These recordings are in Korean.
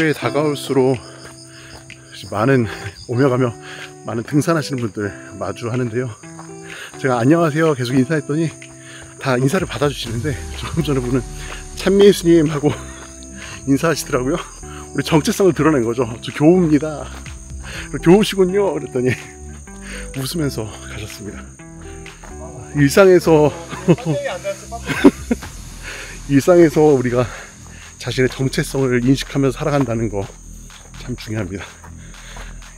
입구에 다가올수록 많은 오며 가며 많은 등산하시는 분들 마주하는데요. 제가 안녕하세요 계속 인사했더니 다 인사를 받아주시는데 조금 전에 보는 찬미예수님하고 인사하시더라고요. 우리 정체성을 드러낸 거죠. 저 교우입니다. 교우시군요. 그랬더니 웃으면서 가셨습니다. 일상에서 일상에서 우리가 자신의 정체성을 인식하면서 살아간다는 거 참 중요합니다.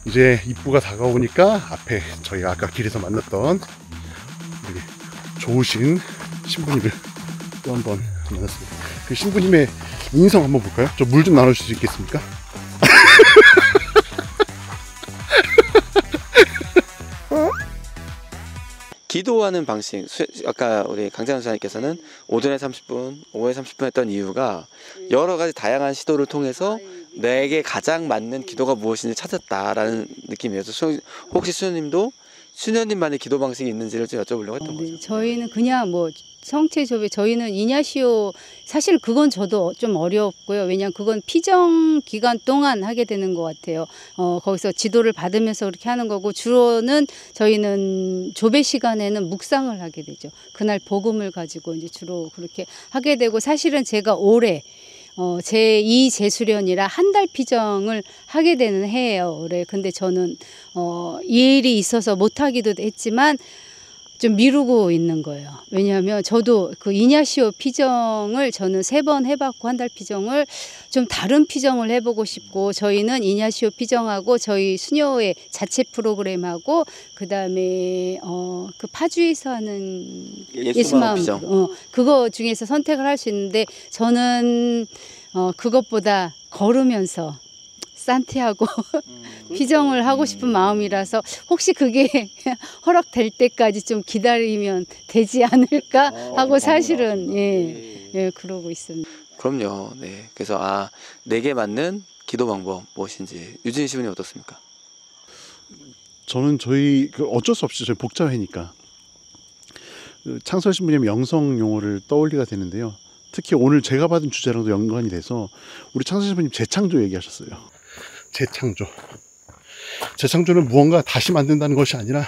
이제 입구가 다가오니까 앞에 저희가 아까 길에서 만났던 우리 좋으신 신부님을 또 한 번 만났습니다. 그 신부님의 인성 한번 볼까요? 저 물 좀 나눠줄 수 있겠습니까? 기도하는 방식, 아까 우리 강찬 수사님께서는 오전에 30분, 오후에 30분 했던 이유가 여러 가지 다양한 시도를 통해서 내게 가장 맞는 기도가 무엇인지 찾았다라는 느낌이어서 혹시 수녀님도 수녀님만의 기도 방식이 있는지를 좀 여쭤보려고 했던 거죠. 저희는 그냥 뭐 성체조배, 저희는 이냐시오, 사실 그건 저도 좀 어렵고요. 왜냐하면 그건 피정 기간 동안 하게 되는 것 같아요. 거기서 지도를 받으면서 그렇게 하는 거고, 주로는 저희는 조배 시간에는 묵상을 하게 되죠. 그날 복음을 가지고 이제 주로 그렇게 하게 되고, 사실은 제가 올해 제2 재수련이라 한 달 피정을 하게 되는 해예요, 올해. 근데 저는 이 일이 있어서 못하기도 했지만 좀 미루고 있는 거예요. 왜냐하면 저도 그 이냐시오 피정을 저는 3번 해봤고, 한 달 피정을 좀 다른 피정을 해보고 싶고, 저희는 이냐시오 피정하고 저희 수녀회 자체 프로그램하고 그 다음에 그 파주에서 하는 예수마음 피정, 그거 중에서 선택을 할 수 있는데, 저는 그것보다 걸으면서 산티아고 피정을 하고 싶은 마음이라서 혹시 그게 허락될 때까지 좀 기다리면 되지 않을까 하고 사실은 그러고 있습니다. 그럼요. 네. 그래서 내게 맞는 기도 방법 무엇인지 유진 신부님 어떻습니까? 저는 저희 어쩔 수 없이 저희 복자회니까 창설 신부님 영성 용어를 떠올리게 되는데요. 특히 오늘 제가 받은 주제랑도 연관이 돼서 우리 창설 신부님 재창조 얘기하셨어요. 재창조는 무언가 다시 만든다는 것이 아니라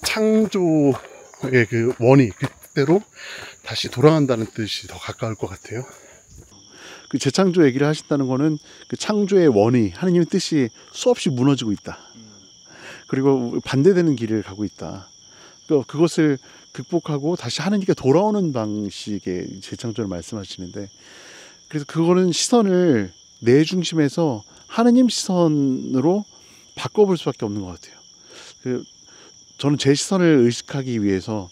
창조의 그 원이 그대로 다시 돌아간다는 뜻이 더 가까울 것 같아요. 그 재창조 얘기를 하신다는 거는 그 창조의 원이, 하느님의 뜻이 수없이 무너지고 있다. 그리고 반대되는 길을 가고 있다. 그것을 극복하고 다시 하느님께 돌아오는 방식의 재창조를 말씀하시는데, 그래서 그거는 시선을 내 중심에서 하느님 시선으로 바꿔볼 수밖에 없는 것 같아요. 저는 제 시선을 의식하기 위해서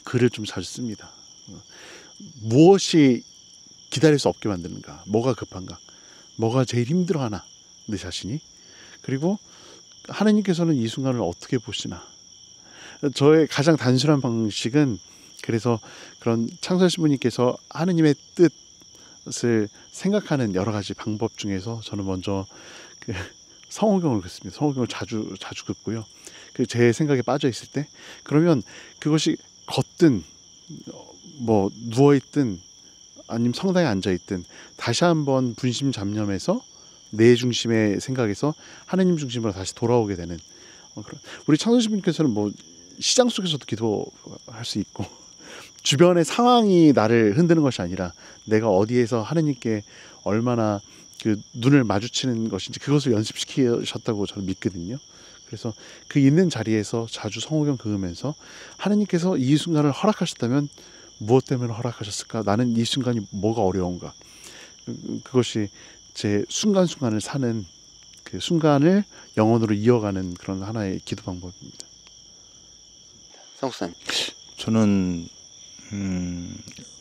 글을 좀 자주 씁니다. 무엇이 기다릴 수 없게 만드는가, 뭐가 급한가, 뭐가 제일 힘들어하나 내 자신이, 그리고 하느님께서는 이 순간을 어떻게 보시나. 저의 가장 단순한 방식은, 그래서 그런 창설 신부님께서 하느님의 뜻을 생각하는 여러 가지 방법 중에서 저는 먼저 그 성호경을 긋습니다. 성호경을 자주 긋고요. 제 생각에 빠져 있을 때, 그러면 그것이 걷든 뭐 누워 있든 아니면 성당에 앉아 있든 다시 한번 분심잡념해서 내 중심의 생각에서 하느님 중심으로 다시 돌아오게 되는, 우리 창설 신부님께서는 뭐 시장 속에서도 기도할 수 있고 주변의 상황이 나를 흔드는 것이 아니라 내가 어디에서 하느님께 얼마나 그 눈을 마주치는 것인지 그것을 연습시키셨다고 저는 믿거든요. 그래서 그 있는 자리에서 자주 성호경 그으면서 하느님께서 이 순간을 허락하셨다면 무엇 때문에 허락하셨을까? 나는 이 순간이 뭐가 어려운가? 그것이 제 순간순간을 사는, 그 순간을 영혼으로 이어가는 그런 하나의 기도 방법입니다. 성국사님. 저는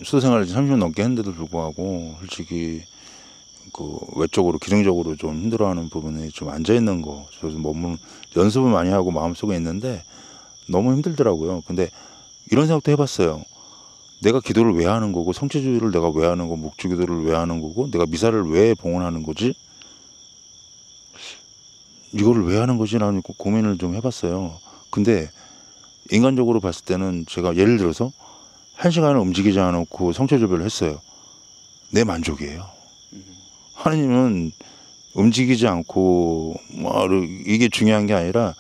수도 생활을 30년 넘게 했는데도 불구하고 솔직히 그 외적으로 기능적으로 좀 힘들어하는 부분에 좀 앉아 있는 거, 저도 몸을 연습을 많이 하고 마음속에 있는데 너무 힘들더라고요. 근데 이런 생각도 해봤어요. 내가 기도를 왜 하는 거고, 성체주의를 내가 왜 하는 거고, 묵주기도를 왜 하는 거고, 내가 미사를 왜 봉헌하는 거지? 이거를 왜 하는 거지? 라는 고민을 좀 해봤어요. 근데 인간적으로 봤을 때는 제가 예를 들어서 1시간을 움직이지 않고 성체조별을 했어요. 내 만족이에요. 하느님은 움직이지 않고 뭐 이게 중요한 게 아니라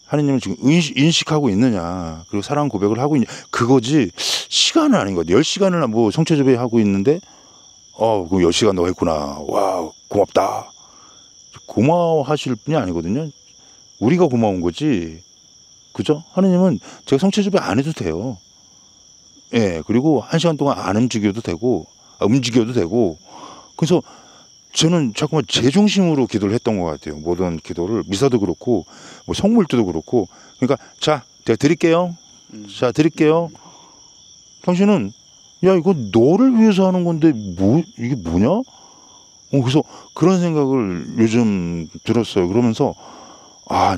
하느님은 지금 인식하고 있느냐, 그리고 사랑 고백을 하고 있냐, 그거지 시간은 아닌 것 같아요. 10시간을 뭐 성체조배 하고 있는데 그 10시간 너 했구나, 와 고맙다, 고마워하실 분이 아니거든요. 우리가 고마운 거지, 그죠? 하느님은 제가 성체조배 안 해도 돼요. 예, 그리고 1시간 동안 안 움직여도 되고, 그래서 저는 자꾸만 제 중심으로 기도를 했던 것 같아요. 모든 기도를, 미사도 그렇고 뭐 성물도 그렇고. 그러니까 자, 제가 드릴게요. 자, 드릴게요. 당신은 야, 이거 너를 위해서 하는 건데 뭐 이게 뭐냐? 그래서 그런 생각을 요즘 들었어요. 그러면서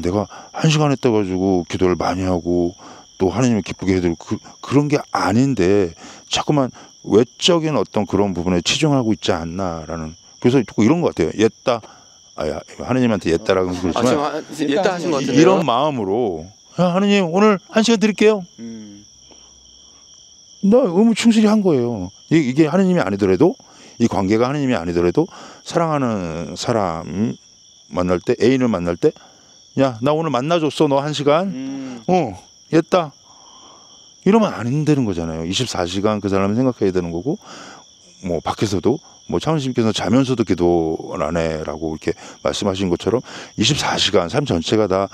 내가 1시간 했다 가지고 기도를 많이 하고 또 하나님을 기쁘게 해드리고 그런 게 아닌데 자꾸만 외적인 어떤 그런 부분에 치중하고 있지 않나라는. 그래서 이런 것 같아요. 옛다, 하느님한테 옛다라고 그러지만 지금 옛다 하신 것 같은데요. 이런 마음으로, 야, 하느님 오늘 1시간 드릴게요. 나 의무 충실히 한 거예요. 이게 하느님이 아니더라도, 이 관계가 하느님이 아니더라도 사랑하는 사람 만날 때, 애인을 만날 때, 야, 나 오늘 만나줬어, 너 1시간. 옛다. 이러면 안 되는 거잖아요. 24시간 그 사람을 생각해야 되는 거고, 뭐 밖에서도 뭐 차원님께서 자면서도 기도를 안 해라고 이렇게 말씀하신 것처럼 24시간 삶 전체가 다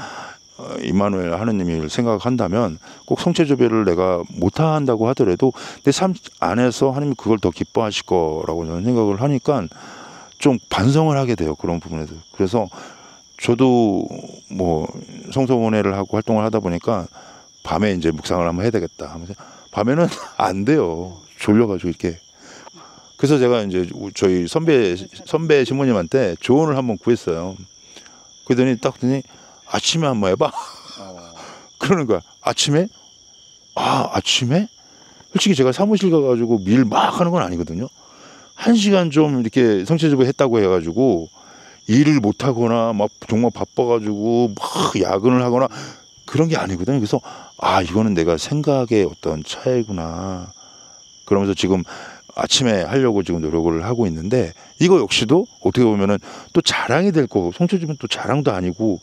임마누엘 하느님을 생각한다면 꼭 성체조배를 내가 못한다고 하더라도 내 삶 안에서 하느님이 그걸 더 기뻐하실 거라고 저는 생각을 하니까 좀 반성을 하게 돼요. 그런 부분에서. 그래서 저도 뭐 성서원회를 하고 활동을 하다 보니까 밤에 이제 묵상을 한번 해야 되겠다 하면서, 밤에는 안 돼요. 졸려가지고 이렇게. 그래서 제가 이제 저희 선배 신부님한테 조언을 한번 구했어요. 그러더니 딱 그러더니 아침에 한번 해봐. 그러는 거야. 아침에? 아침에? 솔직히 제가 사무실 가가지고 일 막 하는 건 아니거든요. 1시간 좀 이렇게 성체조배 했다고 해가지고 일을 못 하거나 막 정말 바빠가지고 막 야근을 하거나 그런 게 아니거든요. 그래서 이거는 내가 생각의 어떤 차이구나. 그러면서 지금 아침에 하려고 지금 노력을 하고 있는데, 이거 역시도 어떻게 보면은 또 자랑이 될 거고, 성체조배는 또 자랑도 아니고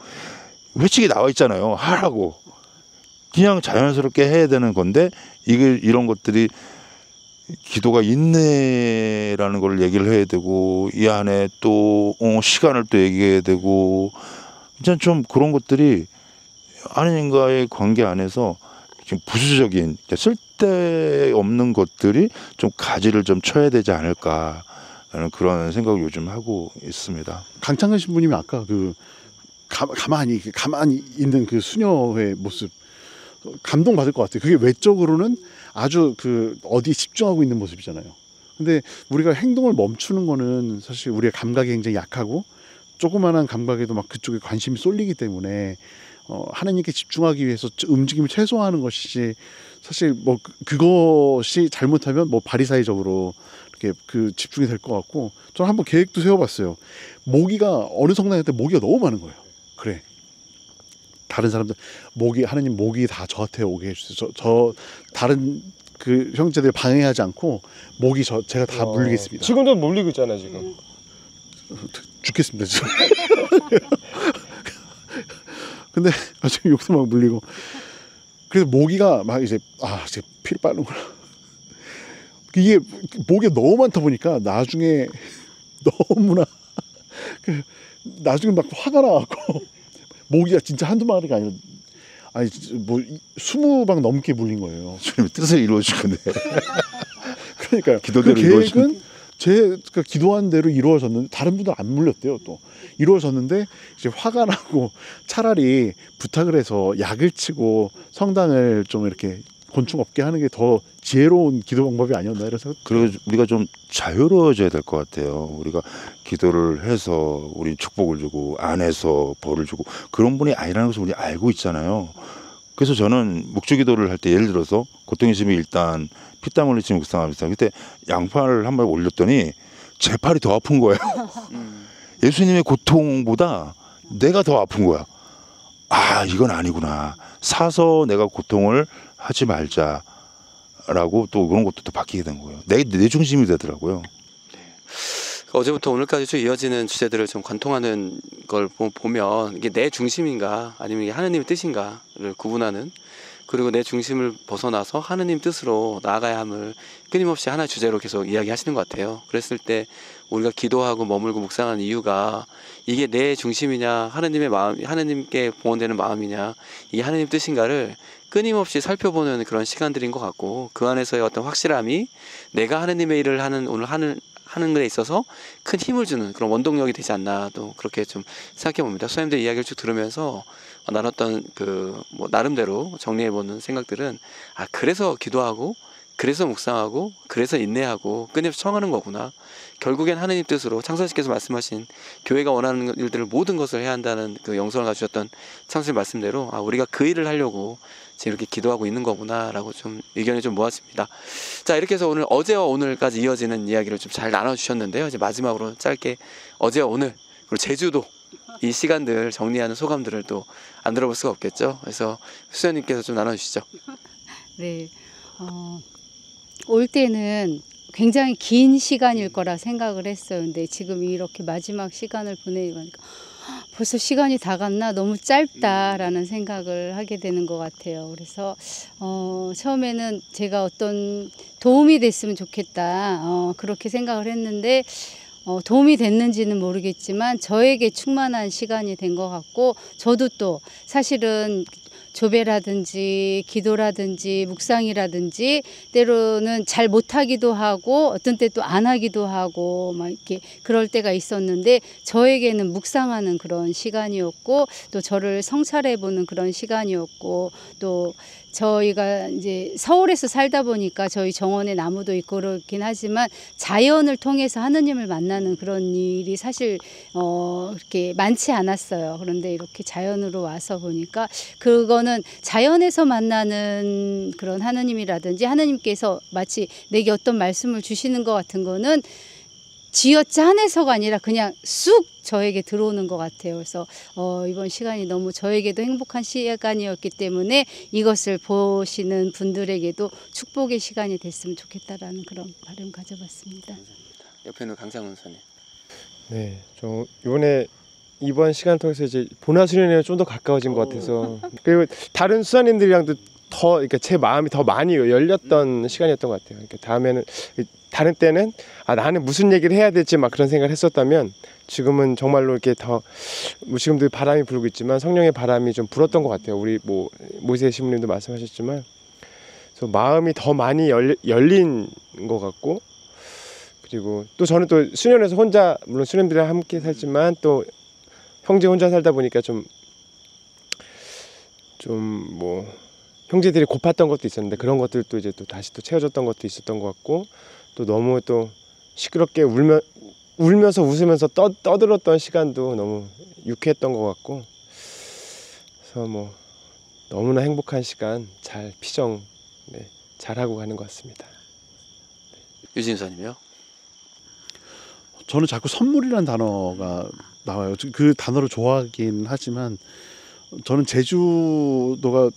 회칙이 나와 있잖아요. 하라고. 그냥 자연스럽게 해야 되는 건데, 이런 것들이 기도가 인내라는 걸 얘기를 해야 되고, 이 안에 또 시간을 또 얘기해야 되고, 진짜 좀 그런 것들이 하느님과의 관계 안에서 지금 부수적인, 쓸데없는 것들이 좀 가지를 좀 쳐야 되지 않을까라는 그런 생각을 요즘 하고 있습니다. 강창근 신부님이 아까 그 가만히 있는 그 수녀의 모습 감동받을 것 같아요. 그게 외적으로는 아주 그 어디에 집중하고 있는 모습이잖아요. 근데 우리가 행동을 멈추는 거는 사실 우리의 감각이 굉장히 약하고, 조그마한 감각에도 막 그쪽에 관심이 쏠리기 때문에 하나님께 집중하기 위해서 움직임을 최소화하는 것이지, 사실 뭐 그것이 잘못하면 뭐 바리사이적으로 이렇게 그 집중이 될 것 같고, 저는 한번 계획도 세워봤어요. 모기가 어느 성당에 때 모기가 너무 많은 거예요. 그래, 다른 사람들 하나님 모기 다 저한테 오게 해주세요. 저 다른 그 형제들 방해하지 않고 모기 제가 다 물리겠습니다. 지금도 물리고 있잖아 지금. 죽겠습니다 지금. 근데 지금 욕도 막 물리고. 그래서 모기가 막 이제 피를 빨는구나. 이게 모기가 너무 많다 보니까 나중에 너무나 나중에 막 화가 나갖고, 모기가 진짜 한두 마리가 아니라 뭐 20방 넘게 물린 거예요. 주님의 뜻을 이루어줄 건데. 그러니까요. 기도대로 그 계획은 제가 기도한 대로 이루어졌는데, 다른 분들 안 물렸대요. 또 이루어졌는데 이제 화가 나고 차라리 부탁을 해서 약을 치고 성당을 좀 이렇게 곤충 없게 하는 게 더 지혜로운 기도 방법이 아니었나, 이런 생각. 그리고 우리가 좀 자유로워져야 될 것 같아요. 우리가 기도를 해서 우리 축복을 주고 안에서 벌을 주고 그런 분이 아니라는 것을 우리 알고 있잖아요. 그래서 저는 묵주기도를 할 때, 예를 들어서 고통이심이 일단 피땀 흘리지 묵상합니다. 그때 양팔을 한 번 올렸더니 제 팔이 더 아픈 거예요. 예수님의 고통보다 내가 더 아픈 거야. 이건 아니구나. 사서 내가 고통을 하지 말자라고 또 그런 것도 또 바뀌게 된 거예요. 내 중심이 되더라고요. 어제부터 오늘까지 쭉 이어지는 주제들을 좀 관통하는 걸 보면 이게 내 중심인가 아니면 이게 하느님의 뜻인가를 구분하는, 그리고 내 중심을 벗어나서 하느님 뜻으로 나아가야 함을 끊임없이 하나의 주제로 계속 이야기하시는 것 같아요. 그랬을 때 우리가 기도하고 머물고 묵상하는 이유가 이게 내 중심이냐, 하느님의 마음, 하느님께 봉헌되는 마음이냐, 이게 하느님 뜻인가를 끊임없이 살펴보는 그런 시간들인 것 같고, 그 안에서의 어떤 확실함이 내가 하느님의 일을 오늘 하는 데 있어서 큰 힘을 주는 그런 원동력이 되지 않나, 또 그렇게 좀 생각해 봅니다. 수사님들 이야기를 쭉 들으면서 나눴던 나름대로 정리해보는 생각들은, 그래서 기도하고, 그래서 묵상하고, 그래서 인내하고 끊임없이 청하는 거구나. 결국엔 하느님 뜻으로 창선씨께서 말씀하신 교회가 원하는 일들을 모든 것을 해야 한다는 그 영성을 가지셨던 창선씨 말씀대로 우리가 그 일을 하려고 지금 이렇게 기도하고 있는 거구나라고 좀 의견이 좀 모았습니다. 자, 이렇게 해서 어제와 오늘까지 이어지는 이야기를 좀 잘 나눠주셨는데요. 이제 마지막으로 짧게 어제와 오늘, 그리고 제주도 이 시간들 정리하는 소감들을 또 안 들어볼 수가 없겠죠. 그래서 수연님께서 좀 나눠주시죠. 네. 올 때는 굉장히 긴 시간일 거라 생각을 했어요. 근데 지금 이렇게 마지막 시간을 보내니까 벌써 시간이 다 갔나, 너무 짧다라는 생각을 하게 되는 것 같아요. 그래서 처음에는 제가 어떤 도움이 됐으면 좋겠다, 그렇게 생각을 했는데 도움이 됐는지는 모르겠지만 저에게 충만한 시간이 된 것 같고, 저도 또 사실은 조배라든지 기도라든지 묵상이라든지 때로는 잘 못하기도 하고 어떤 때 또 안 하기도 하고 막 이렇게 그럴 때가 있었는데, 저에게는 묵상하는 그런 시간이었고, 또 저를 성찰해 보는 그런 시간이었고, 또 저희가 이제 서울에서 살다 보니까 저희 정원에 나무도 있고 그렇긴 하지만 자연을 통해서 하느님을 만나는 그런 일이 사실 그렇게 많지 않았어요. 그런데 이렇게 자연으로 와서 보니까 그거는 자연에서 만나는 그런 하느님이라든지 하느님께서 마치 내게 어떤 말씀을 주시는 것 같은 거는 쥐어짜내서가 아니라 그냥 쑥 저에게 들어오는 것 같아요. 그래서 이번 시간이 너무 저에게도 행복한 시간이었기 때문에 이것을 보시는 분들에게도 축복의 시간이 됐으면 좋겠다라는 그런 바람 가져봤습니다. 옆에 있는 강창훈 선생님. 네, 저 이번 시간 통해서 이제 보나 수련회에 좀 더 가까워진 것 같아서, 그리고 다른 수사님들이랑도 더, 그러니까 제 마음이 더 많이 열렸던 시간이었던 것 같아요. 그러니까 다른 때는 나는 무슨 얘기를 해야 될지 막 그런 생각을 했었다면, 지금은 정말로 이렇게 지금도 바람이 불고 있지만 성령의 바람이 좀 불었던 것 같아요. 우리 모세 신부님도 말씀하셨지만, 그래서 마음이 더 많이 열린 것 같고, 그리고 또 저는 또 수련회에서 혼자, 물론 수련들이랑 함께 살지만 또 형제 혼자 살다 보니까 좀 형제들이 고팠던 것도 있었는데, 그런 것들도 이제 또 다시 또 채워졌던 것도 있었던 것 같고, 또 너무 또 시끄럽게 울면서 웃으면서 떠들었던 시간도 너무 유쾌했던 것 같고, 그래서 너무나 행복한 시간 잘 잘하고 가는 것 같습니다. 유진 선생님이요? 저는 자꾸 선물이라는 단어가 나와요. 그 단어를 좋아하긴 하지만 저는 제주도가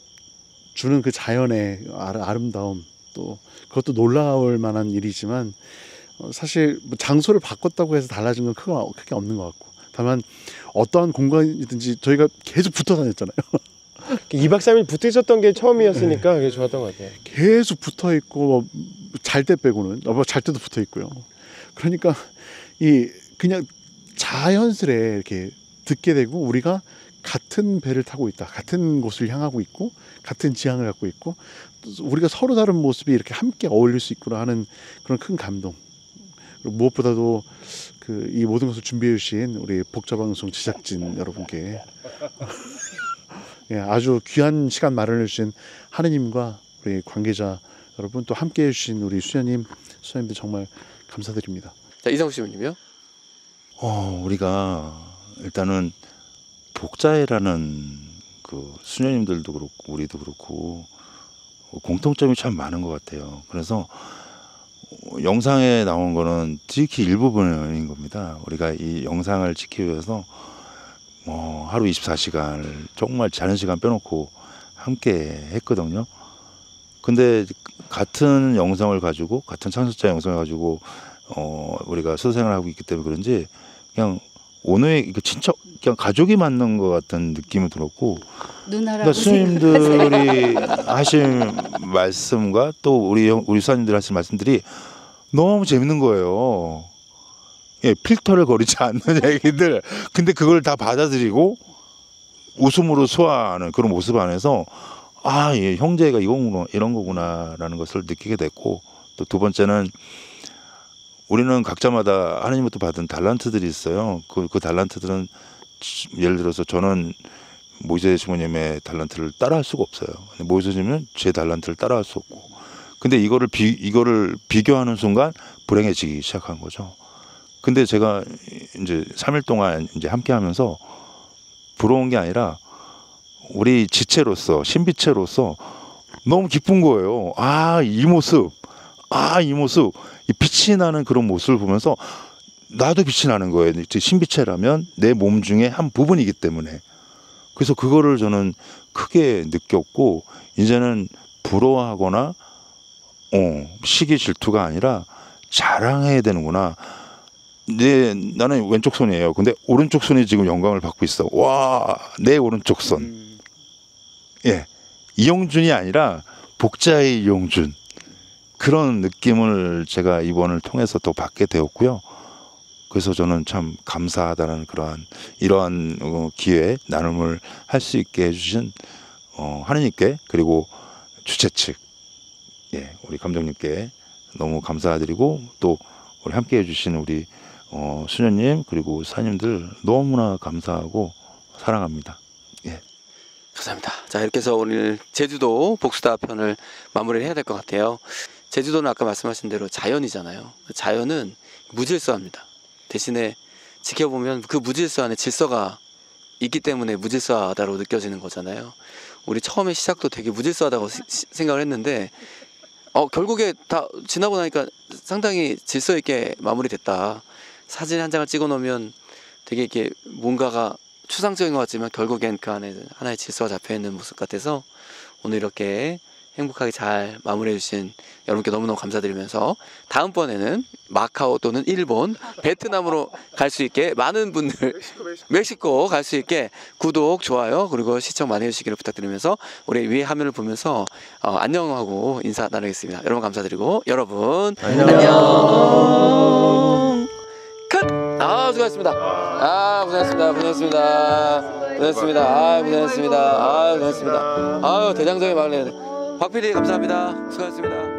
주는 그 자연의 아름다움, 또 그것도 놀라울 만한 일이지만 사실 장소를 바꿨다고 해서 달라진 건 크게 없는 것 같고, 다만 어떠한 공간이든지 저희가 계속 붙어 다녔잖아요. 2박 3일 붙어 있었던 게 처음이었으니까 그게 좋았던 것 같아요. 계속 붙어 있고 잘 때 빼고는 잘 때도 붙어 있고요. 그러니까 그냥 자연스레 이렇게 듣게 되고, 우리가 같은 배를 타고 있다, 같은 곳을 향하고 있고, 같은 지향을 갖고 있고, 우리가 서로 다른 모습이 이렇게 함께 어울릴 수 있구나 하는 그런 큰 감동. 그리고 무엇보다도 이 모든 것을 준비해 주신 우리 복자방송 제작진 여러분께 아주 귀한 시간 마련해 주신 하느님과 우리 관계자 여러분, 또 함께 해주신 우리 수녀님들 정말 감사드립니다. 자, 이성우 신부님이요? 우리가 일단은 복자회라는 그 수녀님들도 그렇고 우리도 그렇고 공통점이 참 많은 것 같아요. 그래서 영상에 나온 거는 지극히 일부분인 겁니다. 우리가 이 영상을 찍기 위해서 하루 24시간을 정말 자는 시간 빼놓고 함께 했거든요. 근데 같은 영상을 가지고, 같은 창설자 영상을 가지고 우리가 수생을 하고 있기 때문에 그런지 그냥 오늘 이거 진짜 그냥 가족이 맞는 것 같은 느낌이 들었고, 누나라고 그러니까 스님들이 하신 말씀과 또 우리 수사님들 하신 말씀들이 너무 재밌는 거예요. 예, 필터를 거리지 않는 얘기들. 근데 그걸 다 받아들이고 웃음으로 소화하는 그런 모습 안에서 예, 형제가 이런 거구나라는 것을 느끼게 됐고, 또 두 번째는 우리는 각자마다 하나님부터 받은 달란트들이 있어요. 그 달란트들은 예를 들어서 저는 모이세 주모님의 달란트를 따라할 수가 없어요. 모이세 주모님은 제 달란트를 따라할 수 없고, 근데 이거를 비교하는 순간 불행해지기 시작한 거죠. 근데 제가 이제 3일 동안 이제 함께하면서 부러운 게 아니라 우리 지체로서 신비체로서 너무 기쁜 거예요. 이 모습, 이 빛이 나는 그런 모습을 보면서 나도 빛이 나는 거예요. 신비체라면 내 몸 중에 한 부분이기 때문에. 그래서 그거를 저는 크게 느꼈고, 이제는 부러워하거나 시기 질투가 아니라 자랑해야 되는구나. 나는 왼쪽 손이에요. 근데 오른쪽 손이 지금 영광을 받고 있어. 와, 내 오른쪽 손. 예, 이용준이 아니라 복자의 이용준. 그런 느낌을 제가 이번을 통해서 또 받게 되었고요. 그래서 저는 참 감사하다는 이러한 기회, 나눔을 할 수 있게 해주신 하느님께, 그리고 주최 측, 우리 감독님께 너무 감사드리고, 또 우리 함께 해주신 우리 수녀님 그리고 사님들 너무나 감사하고 사랑합니다. 감사합니다. 자, 이렇게 해서 오늘 제주도 복수다 편을 마무리를 해야 될 것 같아요. 제주도는 아까 말씀하신 대로 자연이잖아요. 자연은 무질서합니다. 대신에 지켜보면 그 무질서 안에 질서가 있기 때문에 무질서하다고 느껴지는 거잖아요. 우리 처음에 시작도 되게 무질서하다고 생각을 했는데 결국에 다 지나고 나니까 상당히 질서 있게 마무리됐다. 사진 한 장을 찍어 놓으면 되게 이렇게 뭔가가 추상적인 것 같지만 결국엔 그 안에 하나의 질서가 잡혀 있는 모습 같아서 오늘 이렇게 행복하게 잘 마무리해 주신 여러분께 너무너무 감사드리면서 다음번에는 마카오 또는 일본, 베트남으로 갈 수 있게 많은 분들, 멕시코 갈 수 있게 구독, 좋아요 그리고 시청 많이 해주시기를 부탁드리면서 우리 위에 화면을 보면서 안녕하고 인사 나누겠습니다. 여러분 감사드리고 여러분 안녕. 끝. 수고하셨습니다. 고생했습니다. 대장정의 마을에 박 PD 감사합니다. 수고하셨습니다.